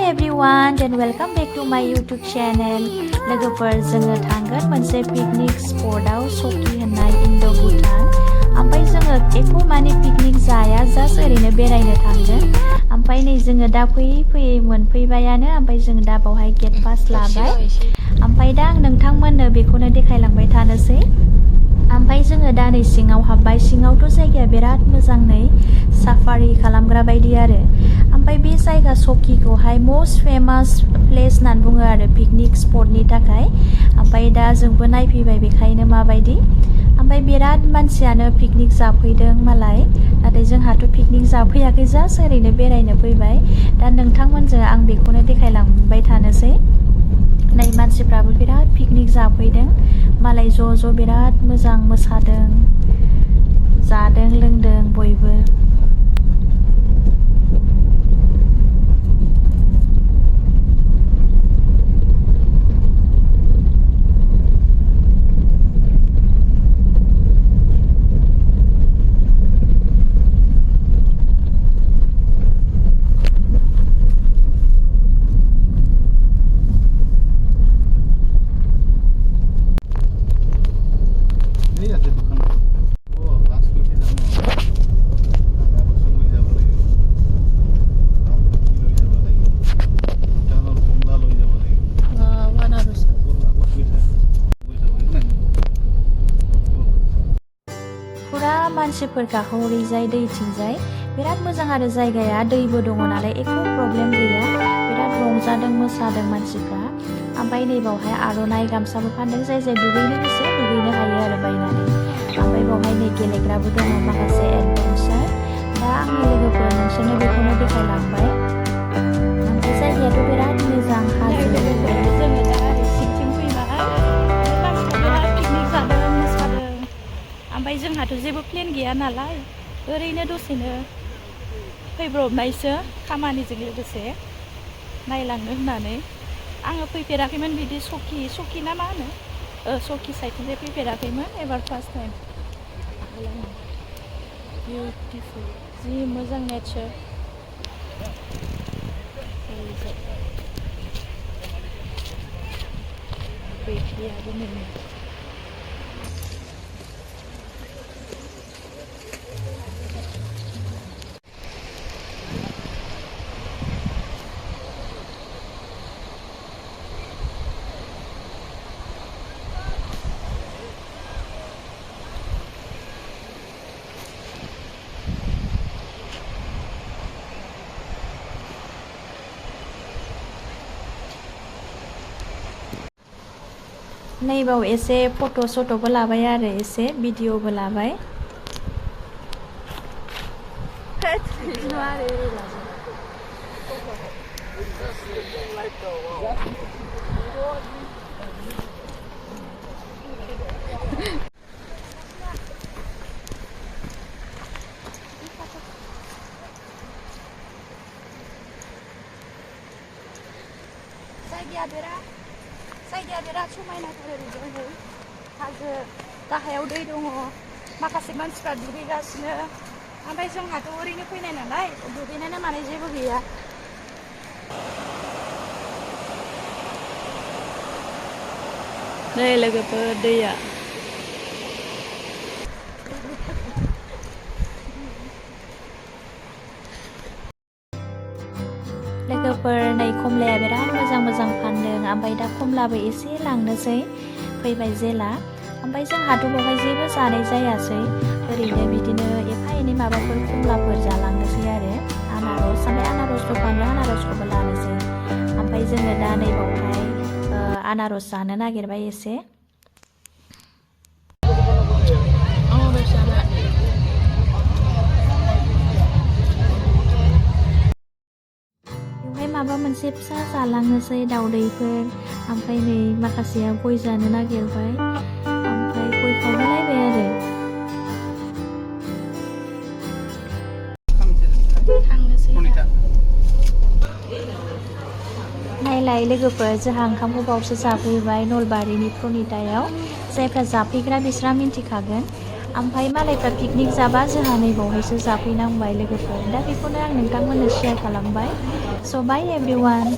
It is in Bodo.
everyone and welcome back to my YouTube channel. लोगोफोर जोङो थांगोन मोनसे पिकनिक स्पटआव सकि होननाय इन्ड' भुटान। ओमफ्राय जोङो एख' माने पिकनिक जाया जास्ट ओरैनो बेरायनो थांगोन। ओमफ्राय नै जोङो दा फैयै मोनफैबायानो। ओमफ्राय जों दा बावहाय गेट पास लाबाय। ओमफ्राय दा आं नोंथांमोननो बेखौनो देखायलांबाय थानोसै। ओमफ्राय जोङो दा नै सिङाव हाबबाय। सिङावथ' जायगाया बिराद मोजां नै साफारि खालामग्रा बायदि आरो। ओमफ्राय बे जायगा सकिखौहाय मस्ट फेमास प्लेस होननानै बुङो आरो पिकनिक स्पटनि थाखाय। ओमफ्राय दा जोंबो नायफैबाय बेखायनो माबायदि। ओमफ्राय बिराद मानसियानो पिकनिक जाफैदों मालाय। नाथाय जोंहाथ' पिकनिक जाफैयाखै जास्ट ओरैनो बेरायनो फैबाय। दा नोंथांमोनजों आं बेखौनो देखायलांबाय थानोसै। नै मानसिफ्राबो बिराद पिकनिक जाफैदों मालाय ज' बिराद मोजां मोसादों जादों लोंदों बयबो। मानसिफोरखा हरैजाय दैथिंजाय बिराद मोजां आरो जायगाया दैबो दङ नालाय एख' प्रब्लेम गैया। बिराद रंजादों मोसादों मानसिफ्रा। ओमफ्राय नै बावहाय आर'नाइ गामसाबो फानदों जाय दुगैनो गोसो दुगैनो हायो आरो बायनानै। ओमफ्राय बावहाय नै गेलेग्राबो दङ माखासे एडभेन्सार। दा आंनि लोगोफोरा नोंसोरनो बेखौनो देखायलांबाय। ओमफ्राय जायगायाथ' बिराद मोजां हाजो। जोङो दा ओरै सिंथिं फैबाय। मानसिफ्रा बिराद पिकनिक जादों मोसादों। ओमफ्राय जोंहाथ' जेबो प्लेन गैया नालाय ओरैनो दसेनो फैब्रबनायसो खामानिजों लोगोसे नायलांनो होननानै। आङो फैफेराखैमोन बिदि सकि ना मा होनो सकि साइडथिंजाय फैफेराखैमोन एबार फार्स्ट टाइम। बिउटिफुल जि मोजां नेचार। बैयाबो नै नैबाव एसे फट' सट'बो लाबाय आरो एसे भिडिअ'बो लाबाय। जायगाया बिराद समायनाथार ओरैजाय हाजो गाहायाव दै दङ माखासे मानसिफ्रा दुगैगासिनो। ओमफ्राय जोंहाथ' ओरैनो फैनाय नालाय दुगैनानै माने जेबो गैया। नै लोगोफोर दैया लोगोफोर नै खमलाया बिराद मोजां फानदों। ओमफ्राय दा खमलाबो एसे लांनोसै फैबाय जेला। ओमफ्राय जोंहाथ' बेवहाय जेबो जानाय जायासै ओरैनो बिदिनो एफा एनै माबाफोर खमलाफोर जालांनोसै आरो आनारस। ओमफ्राय आनारसबो फानदों आनारसखौबो लानोसै। ओमफ्राय जोङो दा नैबावहाय आनारस जानो नागिरबाय एसे। माबा मोनसे फिसा जालांनोसै दावदैफोर। ओमफ्राय नै माखासेया गय जानो नागिरबाय। ओमफ्राय गय खावलायलायबाय आरो नायलाय लोगोफोर जोंहा ओंखामखौ बावसो जाफैबाय नलबारिनि प्रनितायाव। जायफ्रा जाफैग्रा बिस्रा मिन्थिखागोन। ओमफ्राय मालायफ्रा पिकनिक जाबा जोंहा नै बावहायसो जाफैनांबाय लोगोफोर। दा बेखौनो आं नोंथांमोननो शेयार खालामबाय। स' बाय एभ्रिवान।